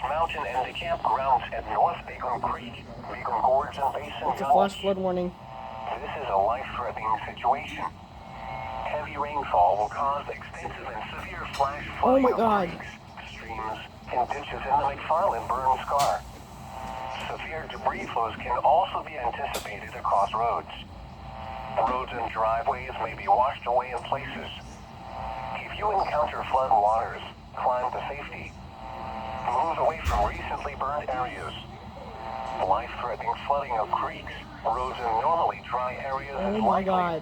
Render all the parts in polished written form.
Mountain and the campgrounds at North Beacon Creek, Beacon Gorge and Basin It's a Gulch. flash flood warning. This is a life-threatening situation. Heavy rainfall will cause extensive and severe flash flooding Oh my God. of creeks, streams, and ditches in the McFarland burn scar. Severe debris flows can also be anticipated across roads. Roads and driveways may be washed away in places. If you encounter flood waters, climb to safety. Move away from recently burned areas. Life-threatening flooding of creeks, roads, and normally dry areas Oh is my likely. God.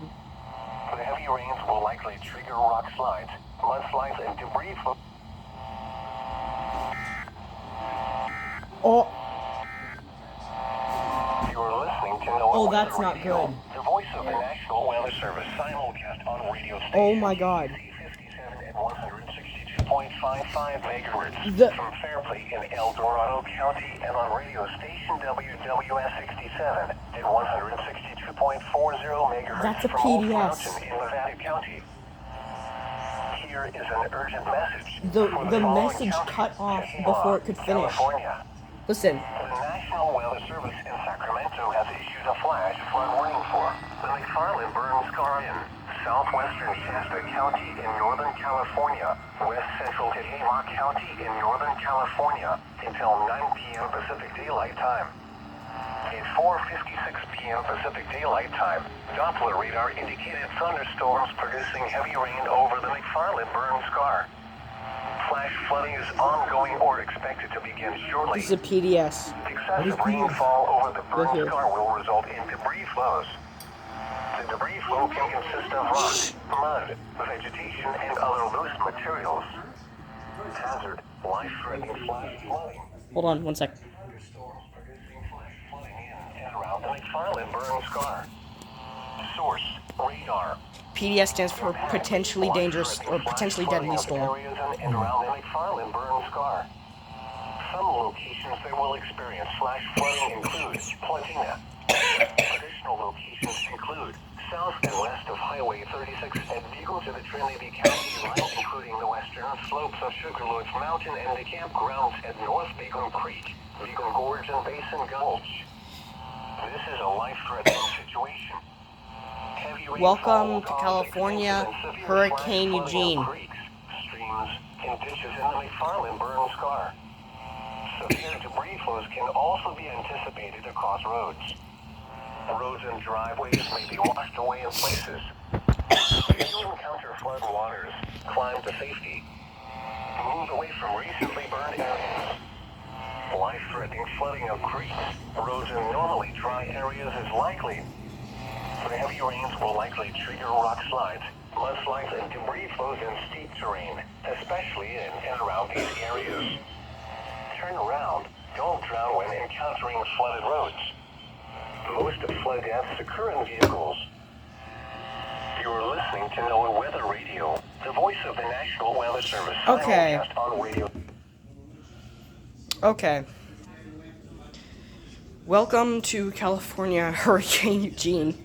The heavy rains will likely trigger rock slides, mudslides, and debris flow. Oh, You're listening to NOAA Oh, that's Weather not Radio, good. the voice of the National Weather Service, simulcast on radio station. Oh my God. 57 at 162.55 megahertz The- from Fairplay in El Dorado County and on radio station WWS 67 at 162.40 megahertz That's a from Wolf PDS. Mountain in Nevada County. Here is an urgent message. The for the following message counties: cut off Tehama, before it could finish. California. Listen. The National Weather Service in Sacramento has issued a flash flood warning for the McFarland burn scar in southwestern Shasta County in Northern California, west central Tehama County in Northern California until 9 p.m. Pacific Daylight Time. At 4:56 p.m. Pacific Daylight Time, Doppler radar indicated thunderstorms producing heavy rain over the McFarland burn scar. Flash flooding is ongoing or expected to begin shortly. This is a PDS. Excessive rainfall over the burn Here. scar will result in debris flows. The debris flow can consist of rock, mud, vegetation, and other loose materials. Hazard, life-threatening flash flooding. Hold on, one sec. Thunderstorms producing flash flooding in and around the McFarland burn scar. Source, radar. PDS stands for potentially dangerous or potentially deadly storm. Areas in and around the McFarland burn scar. Some locations that will experience flash flooding include Platina. Additional locations include south and west of Highway 36 and equal to the Trinity County line, including the western slopes of Sugarloaf Mountain and the campgrounds at North Beacon Creek, Beacon Gorge, and Basin Gulch. This is a life-threatening situation. Heavy rainfall Welcome will to cause California, extensive and severe Hurricane flash flooding of Eugene. creeks, streams, and ditches in the McFarland burn scar. Severe debris flows can also be anticipated across roads. Roads and driveways may be washed away in places. If you encounter flood waters, climb to safety. Move away from recently burned areas. Life-threatening flooding of creeks, roads, and normally dry areas is likely. The heavy rains will likely trigger rock slides, mudslides, and debris flows in steep terrain, especially in and around these areas. Turn around. Don't drown when encountering flooded roads. Most flood deaths occur in vehicles. You're listening to NOAA Weather Radio, the voice of the National Weather Service. Okay. Simulcast on radio. Okay. Welcome to California, Hurricane Eugene.